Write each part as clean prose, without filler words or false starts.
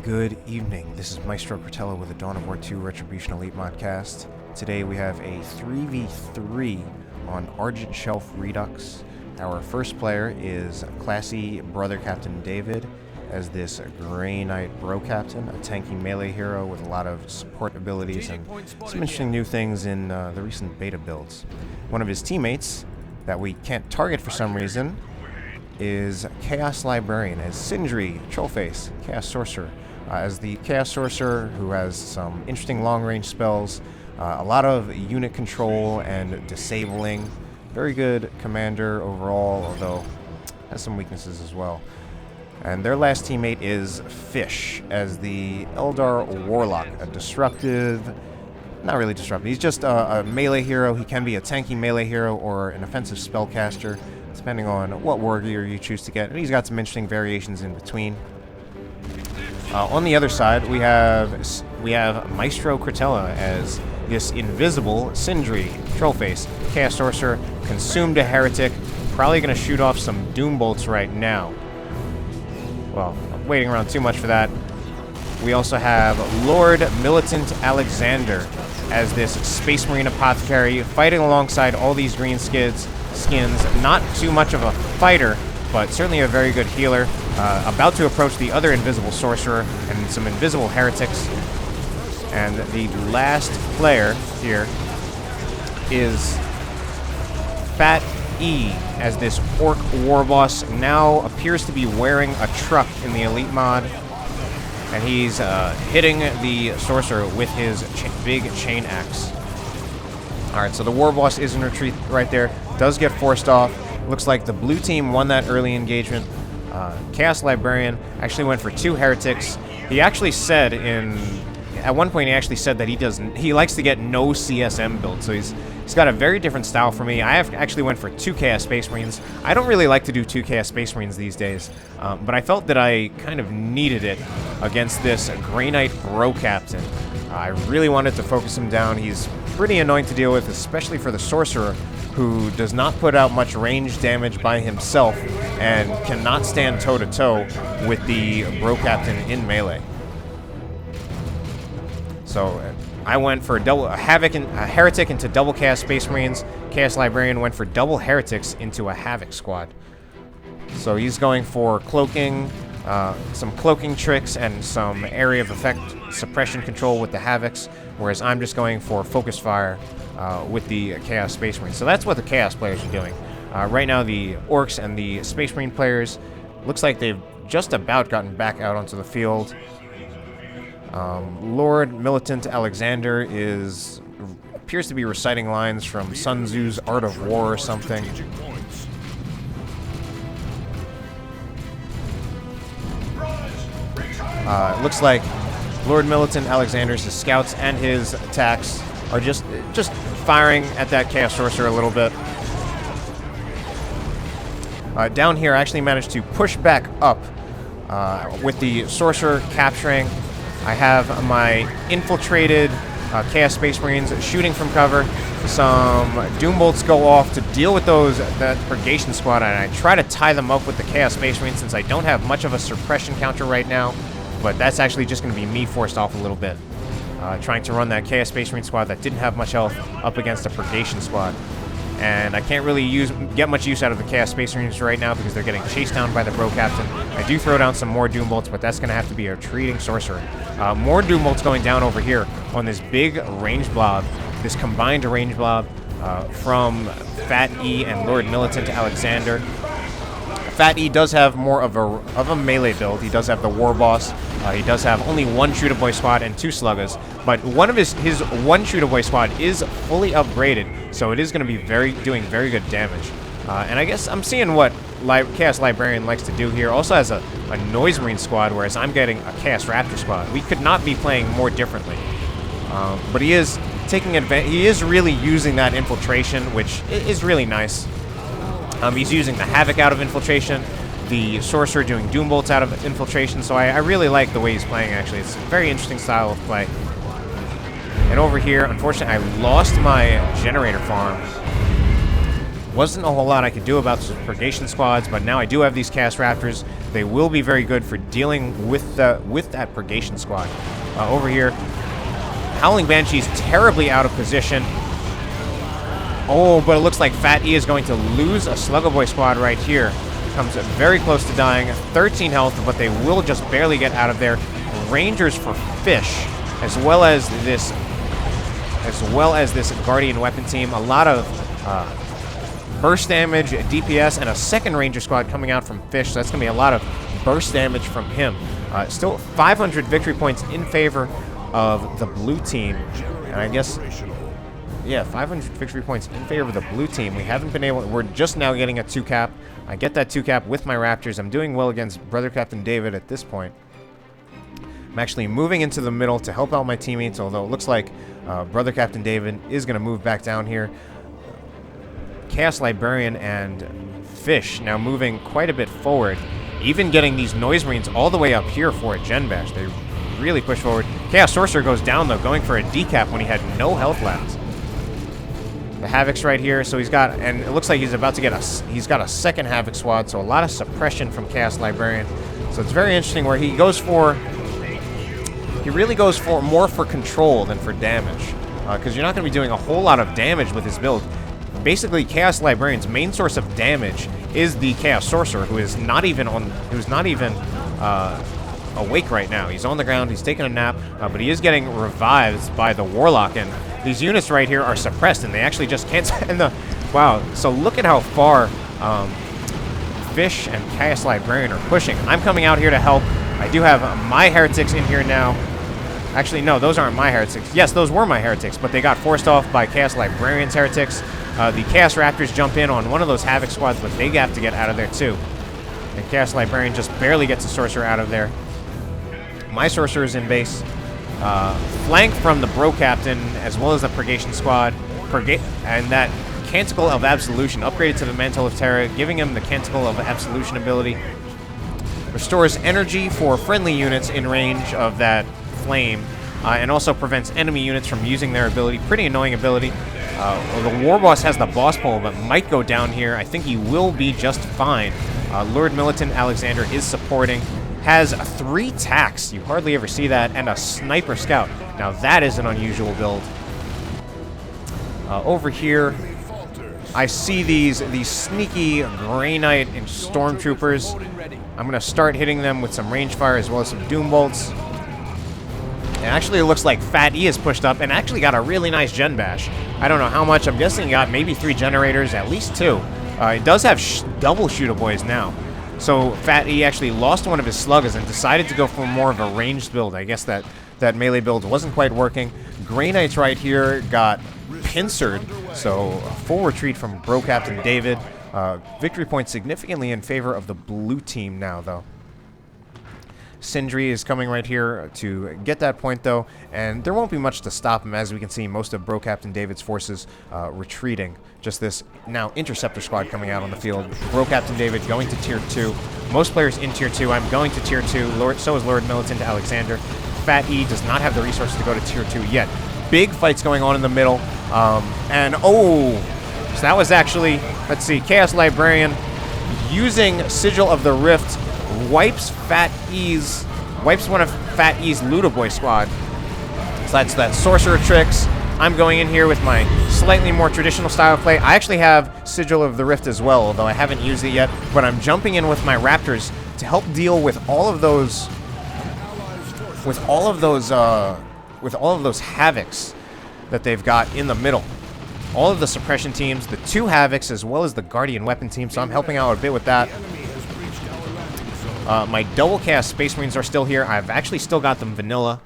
Good evening, this is Maestro Cretella with the Dawn of War 2 Retribution Elite Modcast. Today we have a 3v3 on Argent Shelf Redux. Our first player is classy Brother Captain David as this Grey Knight Bro Captain, a tanky melee hero with a lot of support abilities and some interesting new things in the recent beta builds. One of his teammates that we can't target for some reason is Chaos Librarian as Sindri, Trollface, Chaos Sorcerer. As the Chaos Sorcerer who has some interesting long-range spells, a lot of unit control and disabling. Very good commander overall, although has some weaknesses as well. And their last teammate is Fish as the Eldar Warlock, a disruptive, not really disruptive, he's just a melee hero. He can be a tanky melee hero or an offensive spellcaster, depending on what war gear you choose to get. And he's got some interesting variations in between. On the other side, we have Maestro Cretella as this invisible Sindri, Trollface, Chaos Sorcerer, consumed a heretic, probably going to shoot off some Doom Bolts right now. Well, I'm waiting around too much for that. We also have Lord Militant Alexander as this Space Marine Apothecary, fighting alongside all these green skins. Not too much of a fighter, but certainly a very good healer. About to approach the other invisible sorcerer and some invisible heretics. And the last player here is PhatE as this orc warboss, now appears to be wearing a truck in the elite mod. And he's hitting the sorcerer with his big chain axe. Alright, so the warboss is in retreat right there. Does get forced off. Looks like the blue team won that early engagement. Chaos Librarian actually went for 2 heretics. He actually said at one point he actually said that he likes to get no CSM build, so he's got a very different style from me. I actually went for 2 Chaos Space Marines. I don't really like to do 2 Chaos Space Marines these days, but I felt that I kind of needed it against this Grey Knight Bro Captain. I really wanted to focus him down. He's pretty annoying to deal with, especially for the Sorcerer, who does not put out much range damage by himself and cannot stand toe-to-toe with the Bro Captain in melee. So I went for a Heretic into double Chaos Space Marines. Chaos Librarian went for double Heretics into a Havoc squad. So he's going for cloaking, some cloaking tricks and some area of effect suppression control with the Havocs, whereas I'm just going for focus fire with the Chaos Space Marines. So that's what the Chaos players are doing. Right now the Orcs and the Space Marine players, looks like they've just about gotten back out onto the field. Lord Militant Alexander appears to be reciting lines from Sun Tzu's Art of War or something. It looks like Lord Militant Alexander's scouts and his attacks are just firing at that Chaos Sorcerer a little bit. Down here, I actually managed to push back up with the Sorcerer capturing. I have my infiltrated Chaos Space Marines shooting from cover. Some Doom Bolts go off to deal with that Purgation squad, and I try to tie them up with the Chaos Space Marines since I don't have much of a suppression counter right now. But that's actually just going to be me forced off a little bit. Trying to run that Chaos Space Marine squad that didn't have much health up against a Purgation squad. And I can't really get much use out of the Chaos Space Marines right now because they're getting chased down by the Bro Captain. I do throw down some more Doom Bolts, but that's going to have to be a retreating Sorcerer. More Doom Bolts going down over here on this big range blob, this combined range blob from PhatE and Lord Militant Alexander. PhatE does have more of a melee build. He does have the Warboss. He does have only 1 Shooter Boy squad and 2 Sluggers, but one of his 1 Shooter Boy squad is fully upgraded, so it is going to be doing very good damage. And I guess I'm seeing what Chaos Librarian likes to do here. Also has a Noise Marine squad, whereas I'm getting a Chaos Raptor squad. We could not be playing more differently. But he is taking advantage. He is really using that infiltration, which is really nice. He's using the Havoc out of infiltration, the Sorcerer doing Doom Bolts out of infiltration, so I really like the way he's playing, actually. It's a very interesting style of play. And over here, unfortunately, I lost my generator farm. Wasn't a whole lot I could do about the purgation squads, but now I do have these Chaos Raptors. They will be very good for dealing with that purgation squad. Over here, Howling Banshee's terribly out of position. Oh, but it looks like PhatE is going to lose a Sluggo Boy squad right here. Comes very close to dying. 13 health, but they will just barely get out of there. Rangers for Fish, as well as this Guardian weapon team. A lot of burst damage, DPS, and a second Ranger squad coming out from Fish. So that's going to be a lot of burst damage from him. Still 500 victory points in favor of the blue team. And I guess, yeah, 500 victory points in favor of the blue team. We haven't been able, we're just now getting a 2-cap. I get that 2-cap with my Raptors. I'm doing well against Brother Captain David at this point. I'm actually moving into the middle to help out my teammates, although it looks like Brother Captain David is going to move back down here. Chaos Librarian and Fish now moving quite a bit forward, even getting these Noise Marines all the way up here for a Gen Bash. They really push forward. Chaos Sorcerer goes down, though, going for a decap when he had no health left. The Havoc's right here, so he's got, and it looks like he's about to get he's got a second Havoc squad, so a lot of suppression from Chaos Librarian. So it's very interesting where he really goes for more for control than for damage, because you're not going to be doing a whole lot of damage with his build. Basically, Chaos Librarian's main source of damage is the Chaos Sorcerer, who's not even awake right now. He's on the ground, he's taking a nap, but he is getting revived by the Warlock, and these units right here are suppressed, and they actually just can't. Wow, so look at how far Fish and Chaos Librarian are pushing. I'm coming out here to help. I do have my Heretics in here now. Actually, no, those aren't my Heretics. Yes, those were my Heretics, but they got forced off by Chaos Librarian's Heretics. The Chaos Raptors jump in on one of those Havoc squads, but they have to get out of there too. And Chaos Librarian just barely gets the Sorcerer out of there. My Sorcerer is in base. Flank from the Bro Captain, as well as the Purgation squad. And that Canticle of Absolution, upgraded to the Mantle of Terror, giving him the Canticle of Absolution ability. Restores energy for friendly units in range of that flame, and also prevents enemy units from using their ability. Pretty annoying ability. The Warboss has the boss pole, but might go down here. I think he will be just fine. Lord Militant Alexander is supporting. Has 3 tacks. You hardly ever see that. And a Sniper Scout. Now that is an unusual build. Over here, I see these sneaky Grey Knight and Stormtroopers. I'm going to start hitting them with some range fire as well as some Doom Bolts. And actually, it looks like PhatE is pushed up and actually got a really nice Gen Bash. I don't know how much. I'm guessing he got maybe 3 generators, at least 2. It does have double Shooter Boys now. So PhatE actually lost one of his Sluggers and decided to go for more of a ranged build. I guess that melee build wasn't quite working. Grey Knights right here got pincered, so a full retreat from Bro Captain David. Victory points significantly in favor of the blue team now, though. Sindri is coming right here to get that point, though, and there won't be much to stop him. As we can see, most of Bro Captain David's forces retreating. Just this now Interceptor squad coming out on the field. Bro Captain David going to Tier 2. Most players in Tier 2. I'm going to Tier 2. So is Lord Militant Alexander. PhatE does not have the resources to go to Tier 2 yet. Big fights going on in the middle. So that was actually, let's see, Chaos Librarian using Sigil of the Rift wipes one of PhatE's Ludoboy squad. So that's that Sorcerer tricks. I'm going in here with my slightly more traditional style of play. I actually have Sigil of the Rift as well, although I haven't used it yet. But I'm jumping in with my Raptors to help deal with all of those Havocs that they've got in the middle. All of the suppression teams, the 2 Havocs, as well as the Guardian weapon team. So I'm helping out a bit with that. My double cast Space Marines are still here. I've actually still got them vanilla.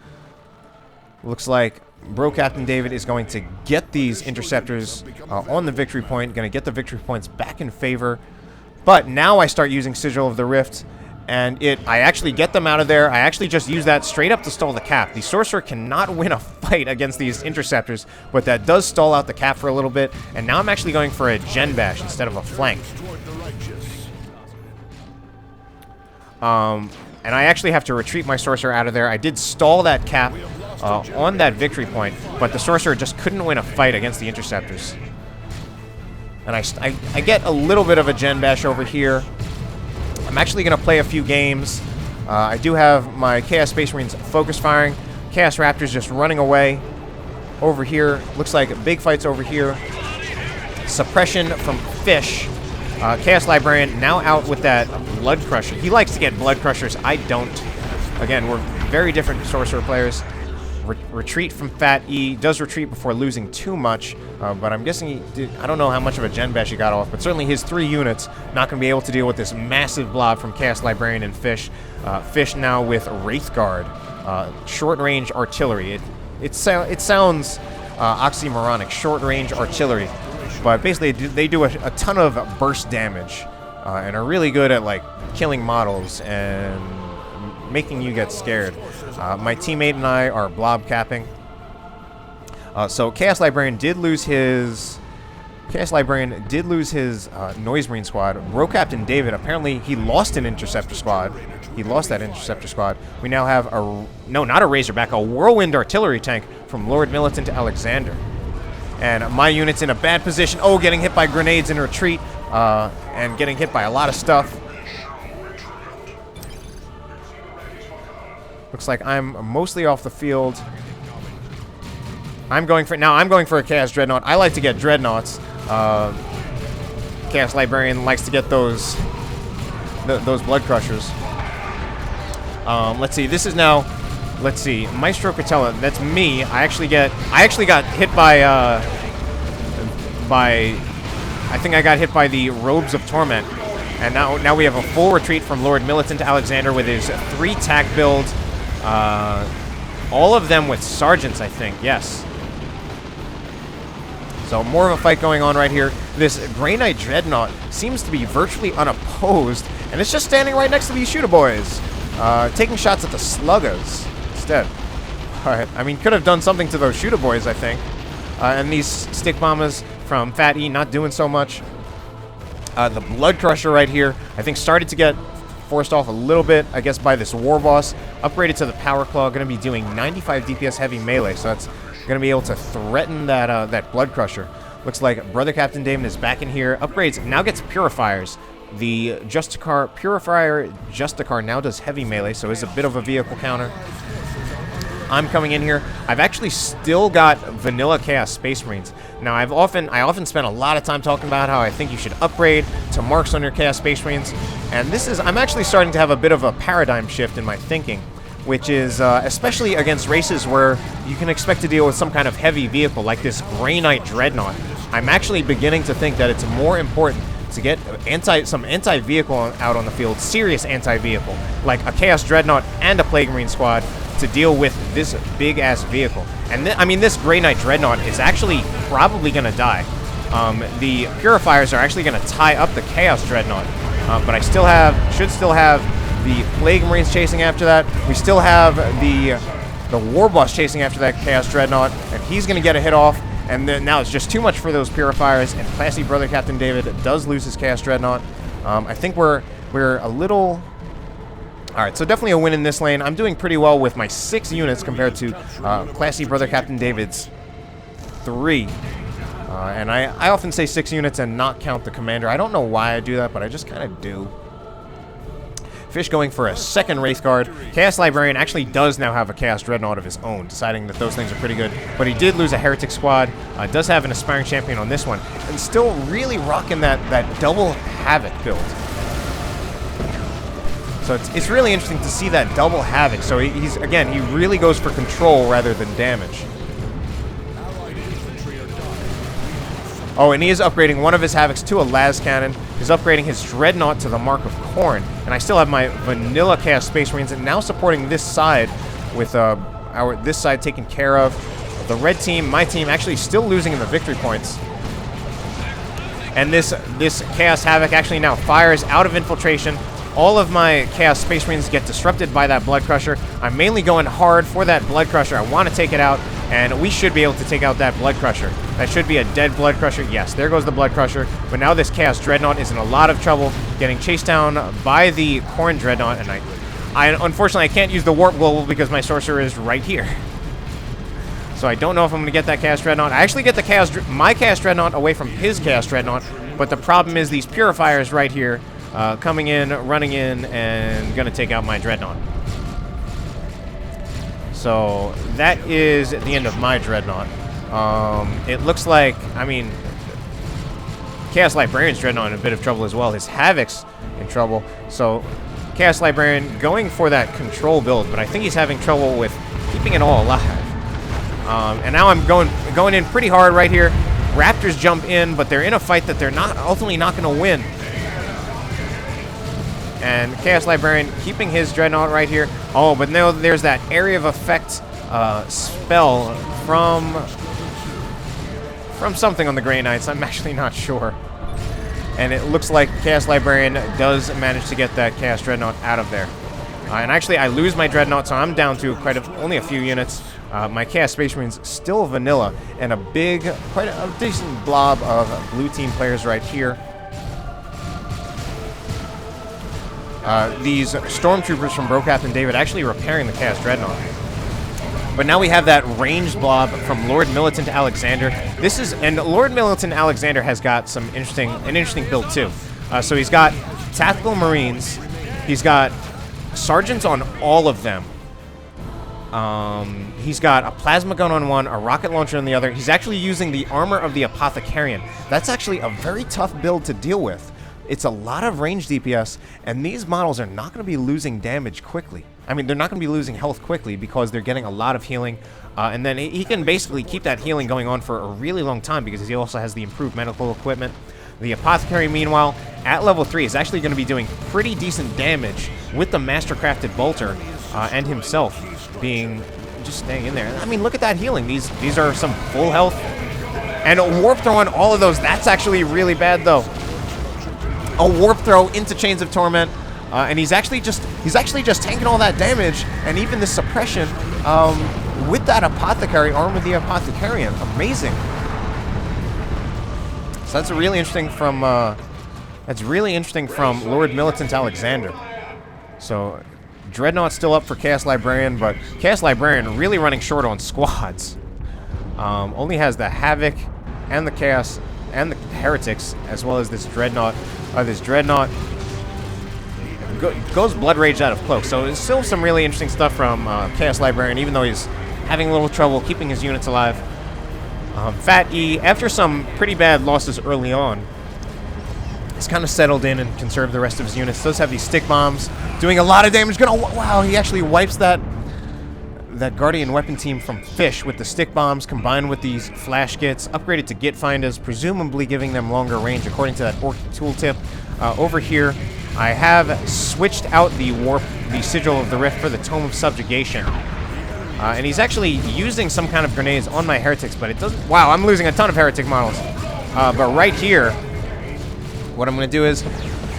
Looks like Bro Captain David is going to get these Interceptors on the victory point. Going to get the victory points back in favor. But now I start using Sigil of the Rift, and I actually get them out of there. I actually just use that straight up to stall the cap. The Sorcerer cannot win a fight against these Interceptors, but that does stall out the cap for a little bit. And now I'm actually going for a Gen Bash instead of a flank. And I actually have to retreat my Sorcerer out of there. I did stall that cap on that victory point, but the Sorcerer just couldn't win a fight against the Interceptors. And I get a little bit of a gen bash over here. I'm actually going to play a few games. I do have my Chaos Space Marines focus firing. Chaos Raptors just running away. Over here, looks like big fights over here. Suppression from Fish. Chaos Librarian now out with that Blood Crusher. He likes to get Blood Crushers. I don't. Again, we're very different Sorcerer players. Retreat from PhatE. Does retreat before losing too much, but I'm guessing I don't know how much of a gen bash he got off, but certainly his 3 units not going to be able to deal with this massive blob from Chaos Librarian and Fish. Fish now with Wraith Guard, short-range artillery. It sounds oxymoronic, short-range artillery, but basically they do a ton of burst damage and are really good at like killing models and making you get scared. My teammate and I are blob capping. So Chaos Librarian did lose his Noise Marine squad. Bro Captain David, apparently he lost an Interceptor squad. He lost that Interceptor squad. We now have not a Razorback, a Whirlwind Artillery tank from Lord Militant Alexander. And my unit's in a bad position. Oh, getting hit by grenades in retreat and getting hit by a lot of stuff. Looks like I'm mostly off the field. I'm going for a Chaos Dreadnought. I like to get Dreadnoughts. Chaos Librarian likes to get those Blood Crushers. Let's see. This is now. Let's see. Maestro Cretella. That's me. I actually got hit by. I think I got hit by the Robes of Torment, and now we have a full retreat from Lord Militant Alexander with his 3 tack build. All of them with sergeants, I think. Yes. So more of a fight going on right here. This Grey Knight Dreadnought seems to be virtually unopposed, and it's just standing right next to these shooter boys, taking shots at the sluggers instead. All right. I mean, could have done something to those shooter boys, I think. And these stick bombers from PhatE not doing so much. The Blood Crusher right here, I think, started to get forced off a little bit, I guess, by this Warboss. Upgraded to the Power Claw, going to be doing 95 DPS heavy melee, so that's going to be able to threaten that Blood Crusher. Looks like Brother Captain Damon is back in here. Upgrades, now gets Purifiers. The Purifier Justicar now does heavy melee, so is a bit of a vehicle counter. I'm coming in here. I've actually still got vanilla Chaos Space Marines. Now, I often spend a lot of time talking about how I think you should upgrade to marks on your Chaos Space Marines, and I'm actually starting to have a bit of a paradigm shift in my thinking, which is especially against races where you can expect to deal with some kind of heavy vehicle like this Grey Knight Dreadnought. I'm actually beginning to think that it's more important to get some anti-vehicle out on the field, serious anti-vehicle, like a Chaos Dreadnought and a Plague Marine squad, to deal with this big-ass vehicle. And I mean, this Grey Knight Dreadnought is actually probably going to die. The Purifiers are actually going to tie up the Chaos Dreadnought, but I should still have the Plague Marines chasing after that. We still have the Warboss chasing after that Chaos Dreadnought, and he's going to get a hit off. And then now it's just too much for those Purifiers, and classy Brother Captain David does lose his Chaos Dreadnought. I think we're a little... Alright, so definitely a win in this lane. I'm doing pretty well with my 6 units compared to classy Brother Captain David's 3. And I often say 6 units and not count the commander. I don't know why I do that, but I just kind of do. Fish going for a second Wraith Guard. Chaos Librarian actually does now have a Chaos Dreadnought of his own, deciding that those things are pretty good. But he did lose a Heretic squad. Does have an Aspiring Champion on this one. And still really rocking that double Havoc build. So it's really interesting to see that double Havoc. So he really goes for control rather than damage. Oh, and he is upgrading one of his Havocs to a Las Cannon. He's upgrading his Dreadnought to the Mark of Khorne. And I still have my vanilla Chaos Space Marines, and now supporting this side with this side taken care of. The red team, my team, actually still losing in the victory points. And this Chaos Havoc actually now fires out of infiltration. All of my Chaos Space Marines get disrupted by that Blood Crusher. I'm mainly going hard for that Blood Crusher. I want to take it out, and we should be able to take out that Blood Crusher. That should be a dead Blood Crusher. Yes, there goes the Blood Crusher. But now this Chaos Dreadnought is in a lot of trouble, getting chased down by the Khorne Dreadnought, and unfortunately I can't use the Warp Global because my Sorcerer is right here. So I don't know if I'm going to get that Chaos Dreadnought. I actually get the my Chaos Dreadnought away from his Chaos Dreadnought, but the problem is these Purifiers right here coming in, running in, and going to take out my Dreadnought. So that is the end of my Dreadnought. It looks like, I mean, Chaos Librarian's Dreadnought in a bit of trouble as well. His Havoc's in trouble. So Chaos Librarian going for that control build, but I think he's having trouble with keeping it all alive. And now I'm going in pretty hard right here. Raptors jump in, but they're in a fight that they're ultimately not going to win. And Chaos Librarian keeping his Dreadnought right here. Oh, but no, there's that Area of Effect spell from something on the Grey Knights. I'm actually not sure. And it looks like Chaos Librarian does manage to get that Chaos Dreadnought out of there. And actually, I lose my Dreadnought, so I'm down to only a few units. My Chaos Space Marines still vanilla, and quite a decent blob of blue team players right here. These Stormtroopers from Captain David actually repairing the Chaos Dreadnought. But now we have that ranged blob from Lord Militant Alexander. And Lord Militant Alexander has got an interesting build too. So he's got Tactical Marines. He's got Sergeants on all of them. He's got a plasma gun on one, a rocket launcher on the other. He's actually using the armor of the Apothecarian. That's actually a very tough build to deal with. It's a lot of range DPS, and these models are not going to be losing damage quickly. I mean, they're not going to be losing health quickly because they're getting a lot of healing. And then he can basically keep that healing going on for a really long time because he also has the improved medical equipment. The Apothecary, meanwhile, at level 3 is actually going to be doing pretty decent damage with the Mastercrafted Bolter and himself just staying in there. I mean, look at that healing. These are some full health. And a Warp Throw on all of those. That's actually really bad, though. A Warp Throw into Chains of Torment. And he's actually just tanking all that damage and even the suppression with that Apothecary arm with the Apothecarian. Amazing. So that's really interesting from Lord Militant Alexander. So Dreadnought's still up for Chaos Librarian, but Chaos Librarian really running short on squads. Only has the Havoc and the Chaos and the Heretics, as well as this Dreadnought. This Dreadnought goes Blood Rage out of Cloak. So there's still some really interesting stuff from Chaos Librarian, even though he's having a little trouble keeping his units alive. PhatE, after some pretty bad losses early on, he's kind of settled in and conserved the rest of his units. Does have these stick bombs, doing a lot of damage. Wow, he actually wipes that Guardian weapon team from Fish with the stick bombs combined with these flash gits, upgraded to git finders, presumably giving them longer range according to that Orc tooltip. Over here, I have switched out the Sigil of the Rift for the Tome of Subjugation. And he's actually using some kind of grenades on my Heretics, but it doesn't... Wow, I'm losing a ton of Heretic models. But right here, what I'm going to do is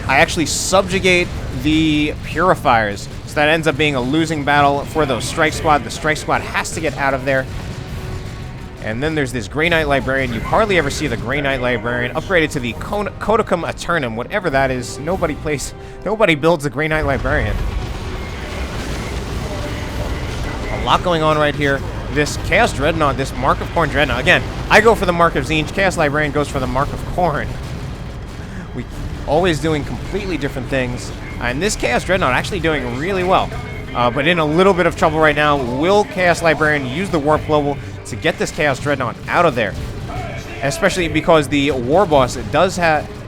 I actually subjugate the Purifiers. So that ends up being a losing battle for those Strike Squad. The Strike Squad has to get out of there. And then there's this Grey Knight Librarian. You hardly ever see the Grey Knight Librarian upgraded to the Codicum Aeternum, whatever that is. Nobody builds a Grey Knight Librarian. A lot going on right here. This Chaos Dreadnought, this Mark of Khorne Dreadnought. Again, I go for the Mark of Tzeentch. Chaos Librarian goes for the Mark of Khorne. We always doing completely different things. And this Chaos Dreadnought actually doing really well. But in a little bit of trouble right now. Will Chaos Librarian use the Warp Global to get this Chaos Dreadnought out of there? Especially because the Warboss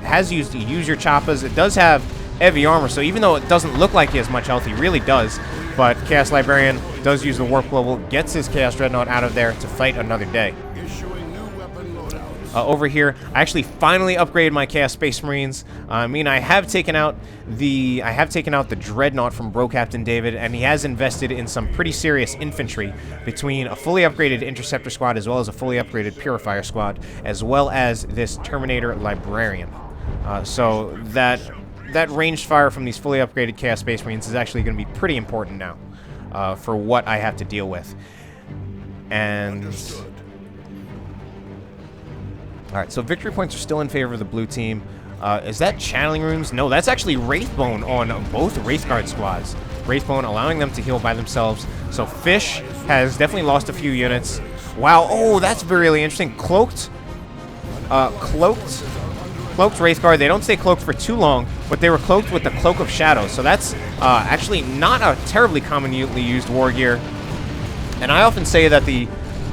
has used Use Your Choppas. It does have heavy armor, so even though it doesn't look like he has much health, he really does. But Chaos Librarian does use the Warp Global, gets his Chaos Dreadnought out of there to fight another day. Over here, I actually finally upgraded my Chaos Space Marines. I mean, I have taken out the Dreadnought from Captain David, and he has invested in some pretty serious infantry between a fully upgraded Interceptor Squad as well as a fully upgraded Purifier Squad, as well as this Terminator Librarian. So that ranged fire from these fully upgraded Chaos Space Marines is actually going to be pretty important now for what I have to deal with. And... Alright, so victory points are still in favor of the blue team. Is that channeling runes? No, that's actually Wraithbone on both Wraithguard squads. Wraithbone allowing them to heal by themselves. So Fish has definitely lost a few units. Wow, oh, that's really interesting. Cloaked Wraith Guard. They don't stay cloaked for too long, but they were cloaked with the Cloak of Shadows. So that's actually not a terribly commonly used war gear. And I often say that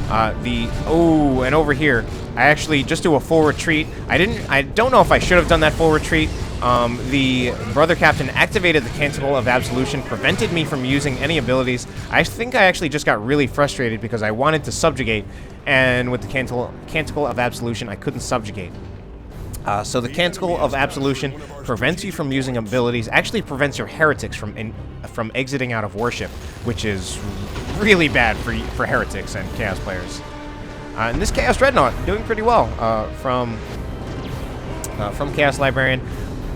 and over here, I actually just do a full retreat. I don't know if I should have done that full retreat. The Brother Captain activated the Canticle of Absolution, prevented me from using any abilities. I think I actually just got really frustrated because I wanted to subjugate, and with the Canticle of Absolution, I couldn't subjugate. So the Canticle of Absolution prevents you from using abilities, actually prevents your heretics from exiting out of worship, which is really bad for heretics and chaos players. And this Chaos Dreadnought doing pretty well from Chaos Librarian.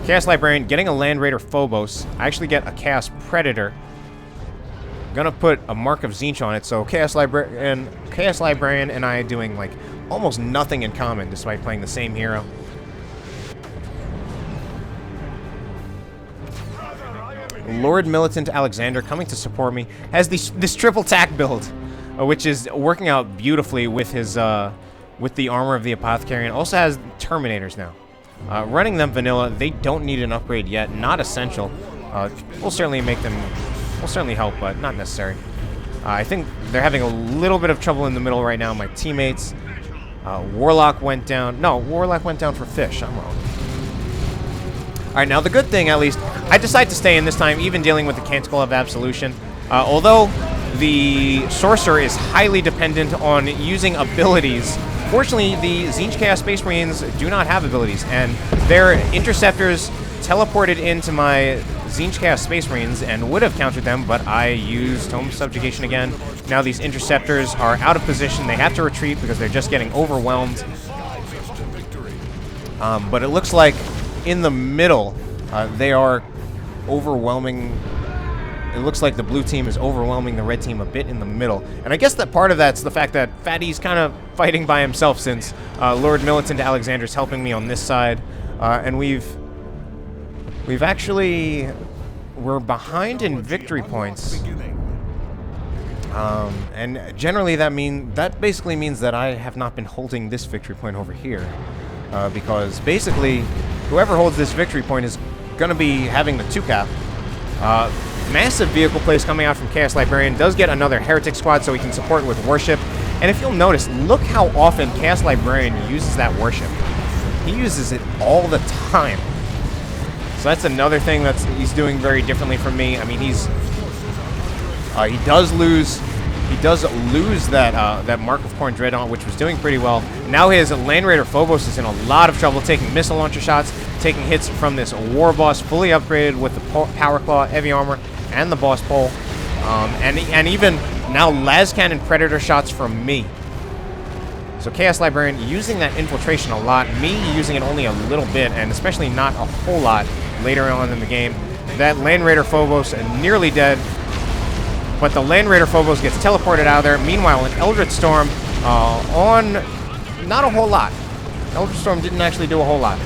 Chaos Librarian getting a Land Raider Phobos. I actually get a Chaos Predator. Gonna put a Mark of Tzeentch on it, so Chaos Librarian and I doing like almost nothing in common despite playing the same hero. Lord Militant Alexander coming to support me has this triple tack build, which is working out beautifully with his with the armor of the Apothecary, and also has Terminators now. Running them vanilla, they don't need an upgrade yet, not essential. We'll certainly help, but not necessary. I think they're having a little bit of trouble in the middle right now, my teammates. Warlock went down. No, Warlock went down for fish. I'm wrong. Alright, now the good thing, at least, I decided to stay in this time, even dealing with the Canticle of Absolution. Although the Sorcerer is highly dependent on using abilities, fortunately, the Tzeentch Chaos Space Marines do not have abilities, and their Interceptors teleported into my Tzeentch Chaos Space Marines and would have countered them, but I used Tome of Subjugation again. Now these Interceptors are out of position. They have to retreat because they're just getting overwhelmed. But it looks like in the middle, they are overwhelming. It looks like the blue team is overwhelming the red team a bit in the middle. And I guess that part of that's the fact that PhatE's kind of fighting by himself, since Lord Militant Alexander's helping me on this side. And we're behind in victory points. And generally that basically means that I have not been holding this victory point over here. Because basically, whoever holds this victory point is going to be having the 2-cap. Massive vehicle plays coming out from Chaos Librarian. Does get another Heretic Squad so he can support with Worship. And if you'll notice, look how often Chaos Librarian uses that Worship. He uses it all the time. So that's another thing he's doing very differently from me. I mean, he does lose that Mark of Khorne Dreadnought, which was doing pretty well. Now his Land Raider Phobos is in a lot of trouble, taking missile launcher shots, taking hits from this Warboss, fully upgraded with the Power Claw, Heavy Armor, and the Boss Pole. And even now Las Cannon Predator shots from me. So Chaos Librarian using that infiltration a lot, me using it only a little bit, and especially not a whole lot later on in the game. That Land Raider Phobos nearly dead. But the Land Raider Phobos gets teleported out of there. Meanwhile, an Eldritch Storm on not a whole lot. Eldritch Storm didn't actually do a whole lot.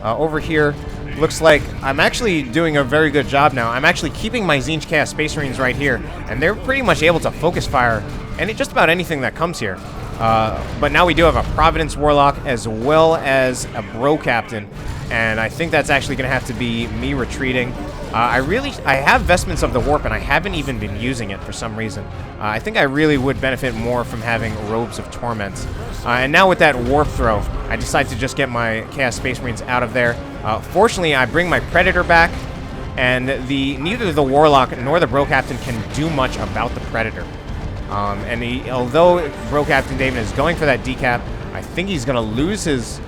Over here, looks like I'm actually doing a very good job now. I'm actually keeping my Tzeentch Chaos Space Marines right here, and they're pretty much able to focus fire and just about anything that comes here. But now we do have a Providence Warlock as well as a Bro Captain, and I think that's actually going to have to be me retreating. I have Vestments of the Warp, and I haven't even been using it for some reason. I think I really would benefit more from having Robes of Torment. And now with that Warp Throw, I decide to just get my Chaos Space Marines out of there. Fortunately, I bring my Predator back, and neither the Warlock nor the Bro Captain can do much about the Predator. Although Bro Captain David is going for that decap, I think he's going to lose his...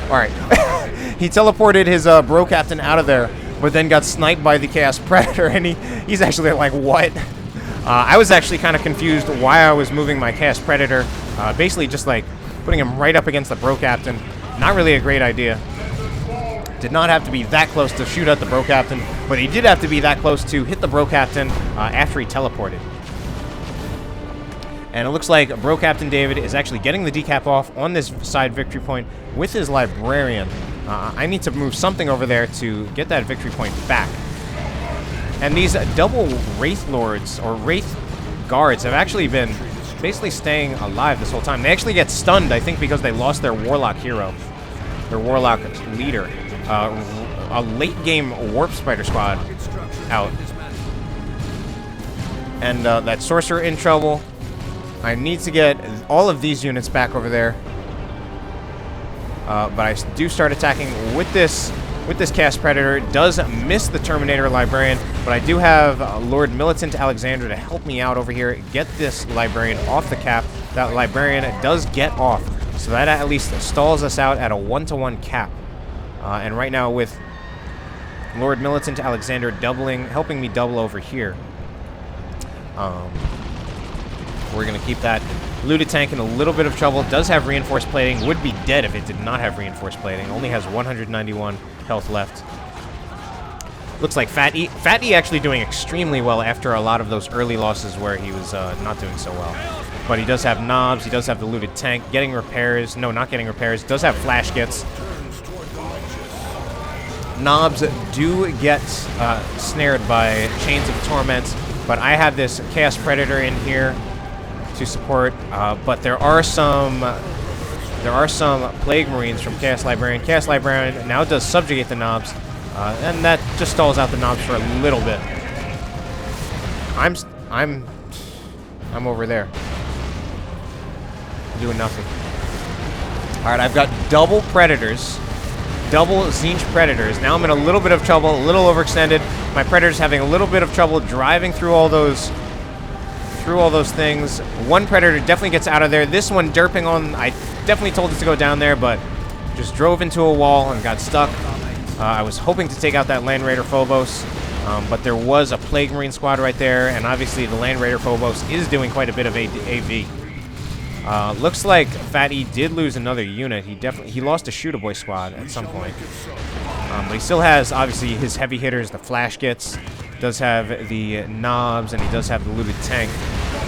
Alright. He teleported his Bro Captain out of there, but then got sniped by the Chaos Predator, and he's actually like, what? I was actually kind of confused why I was moving my Chaos Predator. Basically just like putting him right up against the Bro Captain. Not really a great idea. Did not have to be that close to shoot at the Bro Captain, but he did have to be that close to hit the Bro Captain after he teleported. And it looks like Bro Captain David is actually getting the decap off on this side victory point with his Librarian. I need to move something over there to get that victory point back. And these double Wraith Lords, or Wraith guards have actually been basically staying alive this whole time. They actually get stunned, I think, because they lost their Warlock hero, their Warlock leader. A late-game Warp Spider squad out. And that Sorcerer in trouble. I need to get all of these units back over there. But I do start attacking with this Cast Predator. It does miss the Terminator Librarian, but I do have Lord Militant Alexander to help me out over here. Get this Librarian off the cap. That Librarian does get off, so that at least stalls us out at a 1-to-1 cap. And right now with Lord Militant Alexander helping me double over here. We're going to keep that looted tank in a little bit of trouble. Does have reinforced plating. Would be dead if it did not have reinforced plating. Only has 191 health left. Looks like PhatE. PhatE actually doing extremely well after a lot of those early losses where he was not doing so well. But he does have knobs. He does have the looted tank. Getting repairs. No, not getting repairs. Does have flash gets. Knobs do get snared by Chains of Torment. But I have this Chaos Predator in here to support, but there are some Plague Marines from Chaos Librarian. Chaos Librarian now does subjugate the knobs, and that just stalls out the knobs for a little bit. I'm over there doing nothing. All right, I've got double Predators, double Tzeentch Predators. Now I'm in a little bit of trouble, a little overextended. My Predator's having a little bit of trouble driving through all those things. One Predator definitely gets out of there. This one derping on, I definitely told it to go down there, but just drove into a wall and got stuck. I was hoping to take out that Land Raider Phobos, but there was a Plague Marine squad right there, and obviously the Land Raider Phobos is doing quite a bit of AV. Looks like PhatE did lose another unit. He lost a Shooter Boy squad at some point. But he still has, obviously, his heavy hitters, the flash gets, does have the knobs, and he does have the looted tank.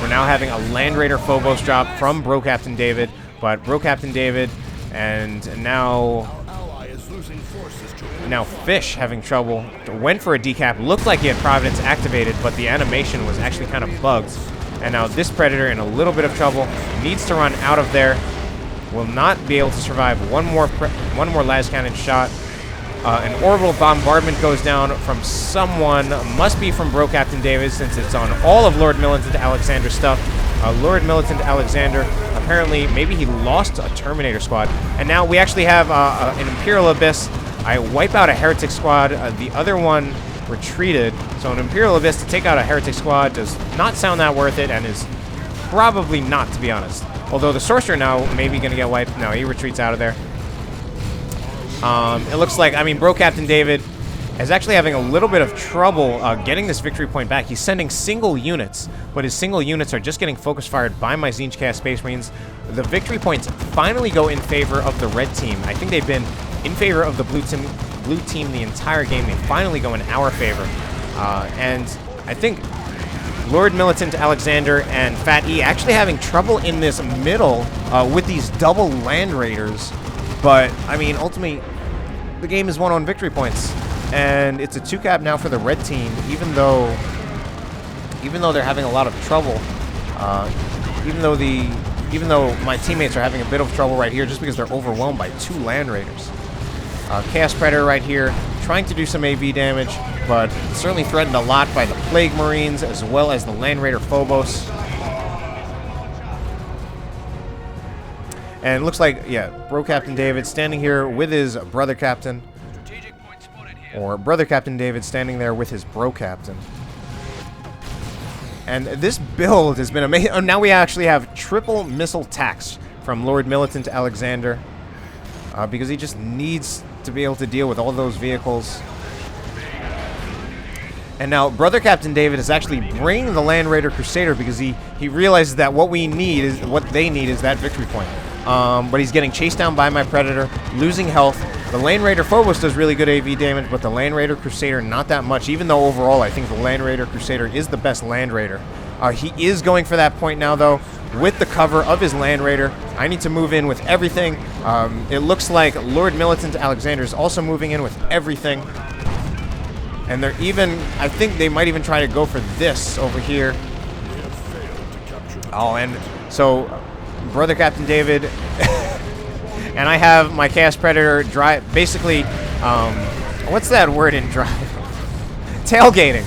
We're now having a Land Raider Phobos drop from Bro Captain David, but Bro Captain David and now Fish having trouble. Went for a decap, looked like he had Providence activated, but the animation was actually kind of bugged. And now this Predator in a little bit of trouble, needs to run out of there, will not be able to survive one more las cannon shot. An orbital bombardment goes down from someone, must be from Bro Captain David, since it's on all of Lord Militant Alexander's stuff. Lord Militant Alexander, apparently, maybe he lost a Terminator squad. And now we actually have an Imperial Abyss. I wipe out a Heretic squad. The other one retreated. So an Imperial Abyss to take out a Heretic squad does not sound that worth it, and is probably not, to be honest. Although the Sorcerer now may be going to get wiped. No, he retreats out of there. It looks like, I mean, Bro Captain David is actually having a little bit of trouble getting this victory point back. He's sending single units, but his single units are just getting focus fired by my Tzeentch Cast Space Marines. The victory points finally go in favor of the red team. I think they've been in favor of the blue team the entire game. They finally go in our favor. And I think Lord Militant Alexander and PhatE actually having trouble in this middle with these double Land Raiders. But, I mean, ultimately, the game is won on victory points. And it's a 2-cap now for the red team, even though they're having a lot of trouble. Even though my teammates are having a bit of trouble right here just because they're overwhelmed by 2 Land Raiders. Chaos Predator right here, trying to do some AV damage, but certainly threatened a lot by the Plague Marines as well as the Land Raider Phobos. And it looks like, yeah, Bro Captain David standing here with his brother captain. Or Brother Captain David standing there with his Bro Captain. And this build has been amazing. Oh, now we actually have triple missile tax from Lord Militant Alexander. Because he just needs to be able to deal with all those vehicles. And now Brother Captain David is actually bringing the Land Raider Crusader because he realizes that what they need is that victory point. But he's getting chased down by my Predator, losing health. The Land Raider Phobos does really good AV damage, but the Land Raider Crusader not that much, even though overall I think the Land Raider Crusader is the best Land Raider. He is going for that point now, though, with the cover of his Land Raider. I need to move in with everything. It looks like Lord Militant Alexander is also moving in with everything. And they're even, I think they might even try to go for this over here. Oh, and so Brother Captain David and I have my Chaos Predator basically, what's that word in drive? Tailgating.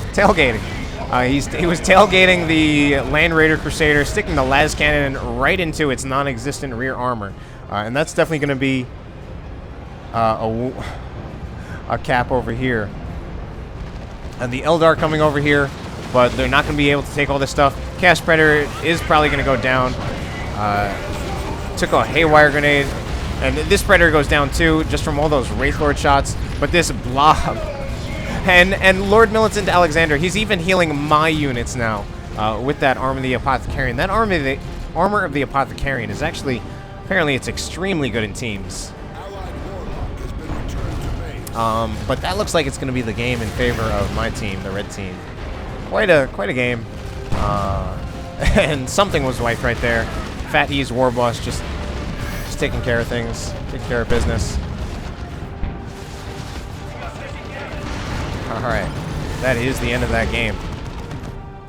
He was tailgating the Land Raider Crusader, sticking the las cannon right into its non-existent rear armor, and that's definitely going to be a cap over here. And the Eldar coming over here, but they're not going to be able to take all this stuff. Chaos Predator is probably going to go down. Took a Haywire Grenade, and this Predator goes down too, just from all those Wraith Lord shots. But this blob, and Lord Militant Alexander, he's even healing my units now with that Armor of the Apothecarian. That Armor of the Apothecarian is actually, apparently it's extremely good in teams. But that looks like it's going to be the game in favor of my team, the red team. Quite a game. And something was wiped right there. PhatE's Warboss just taking care of things, taking care of business. Alright, that is the end of that game.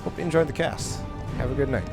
Hope you enjoyed the cast. Have a good night.